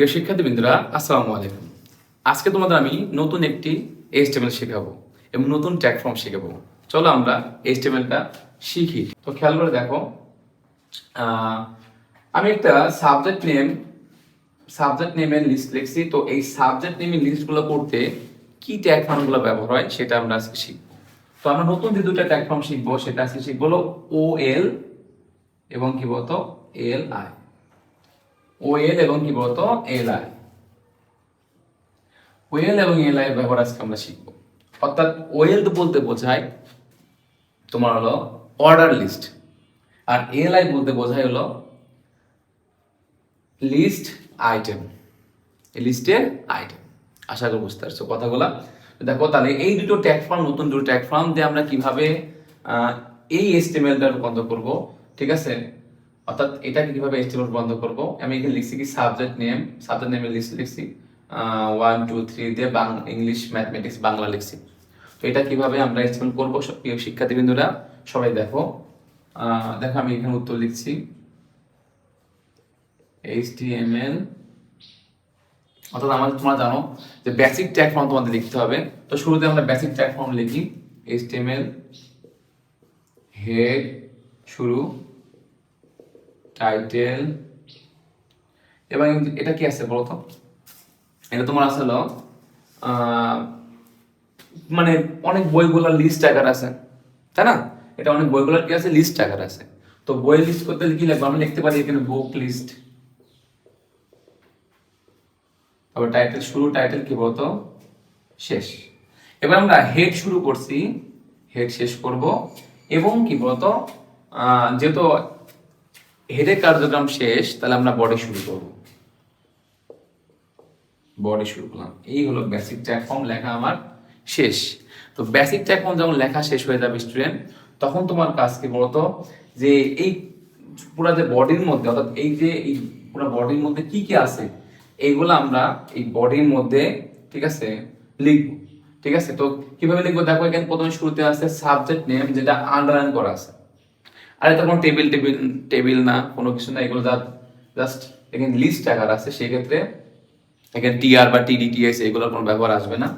প্রিয় শিক্ষার্থীবৃন্দরা, আসসালামু আলাইকুম। আজকে তোমাদের আমি নতুন একটি HTML শেখাবো এবং নতুন ট্যাগ ফর্ম শেখাবো। চলো আমরা HTML-টা শিখি। তো খেয়াল করে দেখো, আমি একটা সাবজেক্ট নেমের লিস্ট লিখছি। তো এই সাবজেক্ট নেমের লিস্টগুলো করতে কি ট্যাগ ফর্মগুলো ব্যবহার হয় সেটা আমরা আজকে শিখবো। তো আমরা নতুন যে দুটো ট্যাগ ফর্ম শিখবো সেটা আজকে শিখবো হলো OL এবং কি বলতো LI। OL এবং কি বলতো LI। ওয়েল এবং এলআই এর ব্যবহার আজকে আমরা শিখব। অর্থাৎ ওয়েল তো বলতে বোঝায় তোমার হলো অর্ডার লিস্ট, আর এলআই বলতে বোঝায় হলো লিস্ট আইটেম, লিস্টের আইটেম। আশা করি বুঝতে পারছো কথাগুলা। দেখো তাহলে এই দুটো ট্যাগ ফর্ম, নতুন দুটো ট্যাগ ফর্ম দিয়ে আমরা কিভাবে এই HTML-টা বন্ধ করব, ঠিক আছে? অর্থাৎ এটাকে কিভাবে HTML বন্ধ করব, আমি এখানে লিখছি কি সাবজেক্ট নেমের লিস্ট লিখছি 1 2 3 দিয়ে ইংলিশ ম্যাথমেটিক্স বাংলা লিখছি। তো এটা কিভাবে আমরা HTML করব, প্রিয় শিক্ষার্থীবৃন্দরা সবাই দেখো। দেখো আমি এখানে উত্তর লিখছি HTML। অর্থাৎ তোমরা জানো যে বেসিক ট্যাগ ফর্ম তোমাদের লিখতে হবে। তো শুরুতে আমরা বেসিক ট্যাগ ফর্ম লিখি HTML হেড, শুরু, টাইটেল, এবং এটা কি আছে বলতো? এটা তোমার আসলে মানে অনেক বইগুলোর লিস্ট আকার আছে, তাই না? এটা অনেক বইগুলোর কি আছে, লিস্ট আকার আছে। তো বই লিস্ট করতে কি লাগবে, আমরা লিখতে পারি এখানে বুক লিস্ট। আবার টাইটেল শুরু, টাইটেল কি বলতো শেষ। এবার আমরা হেড শুরু করছি, হেড শেষ করব, এবং কি বলতো যেহেতু হেডের কার্যক্রম শেষ, তাহলে আমরা বডি শুরু করব। বডি শুরু করলাম। এই হলো বেসিক ট্যাগ ফর্ম লেখা আমার শেষ। তো বেসিক ট্যাগ ফর্ম যখন লেখা শেষ হয়ে যাবে স্টুডেন্ট, তখন তোমার কাজ কি বলতো, যে এই পুরো যে বডির মধ্যে, অর্থাৎ এই যে এই পুরো বডির মধ্যে কি কি আছে এইগুলো আমরা এই বডির মধ্যে, ঠিক আছে, লিখবো। ঠিক আছে, তো কিভাবে লিখবো দেখো, এখানে প্রথমে শুরুতে আছে সাবজেক্ট নেম, যেটা আন্ডারলাইন করা আছে। আর এটা কোনো টেবিল টেবিল টেবিল না, কোনো কিছু না, এগুলো জাস্ট এখানে লিস্ট আকার আছে। সেই ক্ষেত্রে এখানে টিআর বা টিডিটিএস এগুলোর কোনো ব্যবহার আসবে না।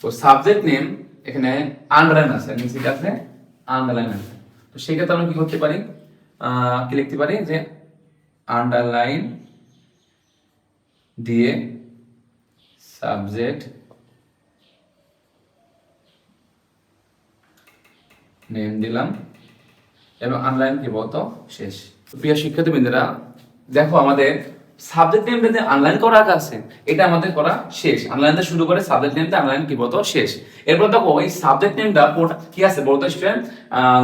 তো সাবজেক্ট নেম এখানে আন্ডারলাইন আছে, নিচে আছে আন্ডারলাইন আছে। তো সেই ক্ষেত্রে আমরা কি করতে পারি, কি লিখতে পারি, যে আন্ডারলাইন দিয়ে সাবজেক্ট নেম দিলাম এবং আন্ডারলাইন কি বলতো শেষ। প্রিয় শিক্ষার্থীবৃন্দরা দেখো, আমাদের সাবজেক্ট নেমটা যে আনলাইন করা আছে, এটা আমাদের করা শেষ। আনলাইনটা শুরু করে সাবজেক্ট নেমটা আনলাইন কি বলতো শেষ। এরপর দেখো এই সাবজেক্ট নেমটা কি আছে বলতো স্টুডেন্ট,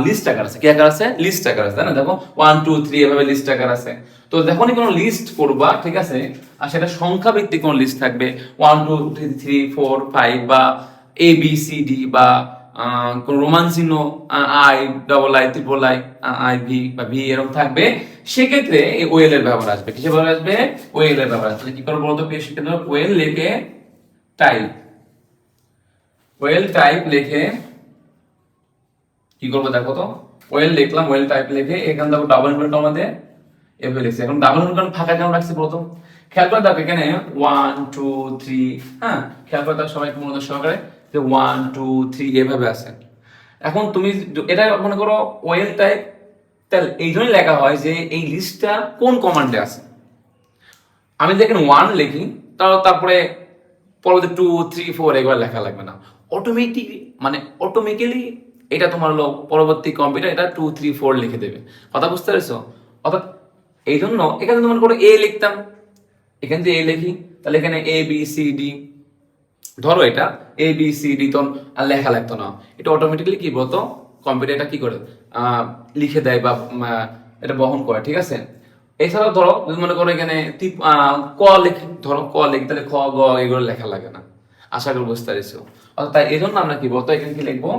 লিস্ট আকার আছে। কি আকার আছে? লিস্ট আকার আছে, তাই না? দেখো 1 2 3 এভাবে লিস্ট আকার আছে। তো যখনই কোনো লিস্ট করবা, ঠিক আছে, আর সেটা সংখ্যা ভিত্তিক কোনো লিস্ট থাকবে 1 2 3 4 5 বা ABCD বা কোন রোমান চিহ্ন I V বা ভি এরকম থাকবে, সেক্ষেত্রে এই ওয়েল এর ব্যবহার আসবে। কিসের ব্যবহার আসবে? ওয়েল এর ব্যবহার আসবে। কি করবো বলতো প্রিয় শিক্ষার্থীরা, ওয়েল লিখে টাইপ, ওয়েল টাইপ লিখে কি করবো দেখো তো, ওয়েল লিখলাম, ওয়েল টাইপ লিখে এখানে দেখো ডাবল ইনভার্ট আমাদের এভাবে লিখছি। এখন ডাবল ইনভার্ট ফাঁকা কেন রাখছি প্রথম? খেয়াল করে দেখো এখানে 1 2 3, হ্যাঁ খেয়াল করে দেখো সবাই মনোযোগ সহকারে, যে 1 2 3 এভাবে আছে। এখন তুমি এটা মনে করো ওয়েল টাইপ, তাহলে এই জন্যই লেখা হয় যে এই লিস্টটা কোন কমান্ডে আছে। আমি যদি এখানে 1 লিখি, তারপরে পরবর্তী 2 3 4 এগুলো লেখা লাগবে না, অটোমেটিক্যালি এটা তোমার হলো পরবর্তী কম্পিউটার এটা 2 3 4 লিখে দেবে। কথা বুঝতে পেরেছো? অর্থাৎ এই জন্য এখানে মনে করো এ লিখতাম, এখানে যে এ লিখি, তাহলে এখানে ABCD, ধরো এটা ABCD তো আর লেখা লাগতো না, এটা অটোমেটিক্যালি কি বলতো কম্পিউটার এটা কি করে লিখে দেয় বা এটা বহন করে। ঠিক আছে, এছাড়াও ধরো যদি মনে করো এখানে ক লিখি, ধরো ক লিখি, তাহলে খ গ এগুলো লেখা লাগে না। আশা করি বুঝতে পারছো। অর্থাৎ তাই এই জন্য আমরা কি বলতো এখানে কি লিখবো,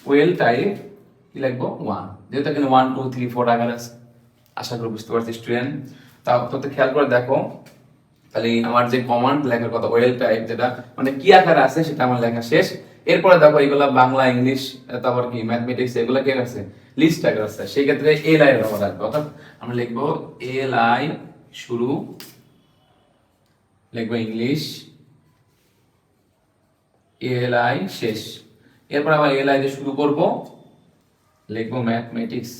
ওয়েল টাইপ কি লিখবো 1, যেহেতু এখানে 1 2 3 4 আকার আছে। আশা করি বুঝতে পারছি স্টুডেন্ট। তা তো খেয়াল করে দেখো, তাহলে আমার যে কমান্ড লেখার কথা ওয়েল টাইপ, যেটা মানে কি আকারে আছে সেটা আমার লেখা শেষ। এরপরে দেখো এগুলা বাংলা, ইংলিশ, তারপর কি ম্যাথমেটিক্স, এগুলা কি আছে, লিস্ট আকার আছে। সেই ক্ষেত্রে LI এর ব্যবহার আসবে। অর্থাৎ আমরা লিখবো LI শুরু, লিখবো ইংলিশ, এএলআই শেষ। এরপর আবার এএলআই দিয়ে শুরু করব, লিখবো ম্যাথমেটিক্স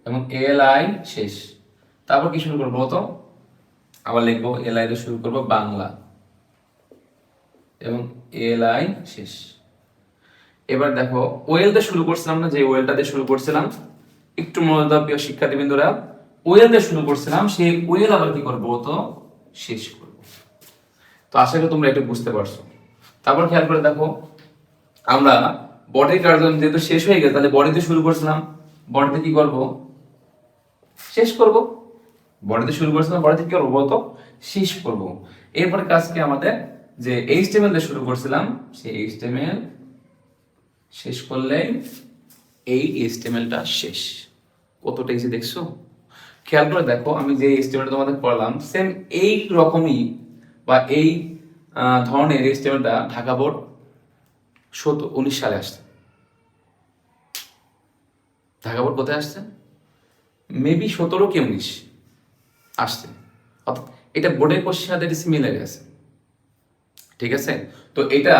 এবং এএলআই শেষ। তারপর কি শুরু করবো তো, আবার লিখবো এএলআই দিয়ে শুরু করব বাংলা এবং এএলআই শেষ। এবার দেখো ওয়েল দিয়ে শুরু করছিলাম না, যে ওয়েলটা দিয়ে শুরু করছিলাম, একটু মনে দাও প্রিয় শিক্ষার্থীবৃন্দরা, ওয়েল দিয়ে শুরু করছিলাম, সেই ওয়েল আবার কি করবো তো শেষ করব। তো আশা করি তোমরা একটু বুঝতে পারছো। তারপর খেয়াল করে দেখো, আমরা বডির কার্যক্রম যেহেতু শেষ হয়ে গেছে, তাহলে বডিতে শুরু করছিলাম, বডিতে কি করব শেষ করব। বডিতে শুরু করছিলাম, বডিতে কি করবো বলতো শেষ করব। এরপরে কাজকে আমাদের যে এইচটিএমএল দিয়ে শুরু করছিলাম, সেই এইচটিএমএল শেষ করলেই এই এইচটিএমএলটা শেষ। কতটা ইজি দেখছো? খেয়াল করে দেখো, আমি যে এইচটিএমএলটা তোমাদের পড়ালাম সেম এই রকমই বা এই ধরনের এইচটিএমএলটা ঢাকা বোর্ড 19 সালে আসছে। ঢাকা বোর্ড কোথায় আসছে? মেবি 17 কি 19 আসছে। অর্থাৎ এটা বোর্ডের কোশ্চেন সাথে মিলে গেছে, ঠিক আছে? তো এটা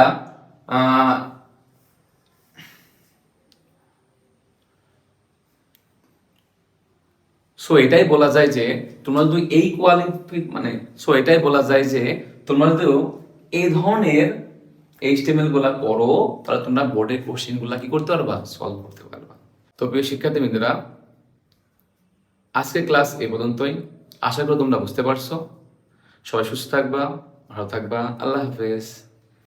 এটাই বলা যায় যে তোমরা যদি এই কোয়ালিটি এটাই বলা যায় যে তোমরা যদি এই ধরনের এইচটিএমএল গুলা করো, তাহলে তোমরা বোর্ডের কোশ্চেন গুলা কি করতে পারবা, সলভ করতে পারবা। তো প্রিয় শিক্ষার্থীবৃন্দরা, আজকের ক্লাস এ পর্যন্তই। আশা করি তোমরা বুঝতে পারছো। সবাই সুস্থ থাকবা, ভালো থাকবা। আল্লাহ হাফেজ।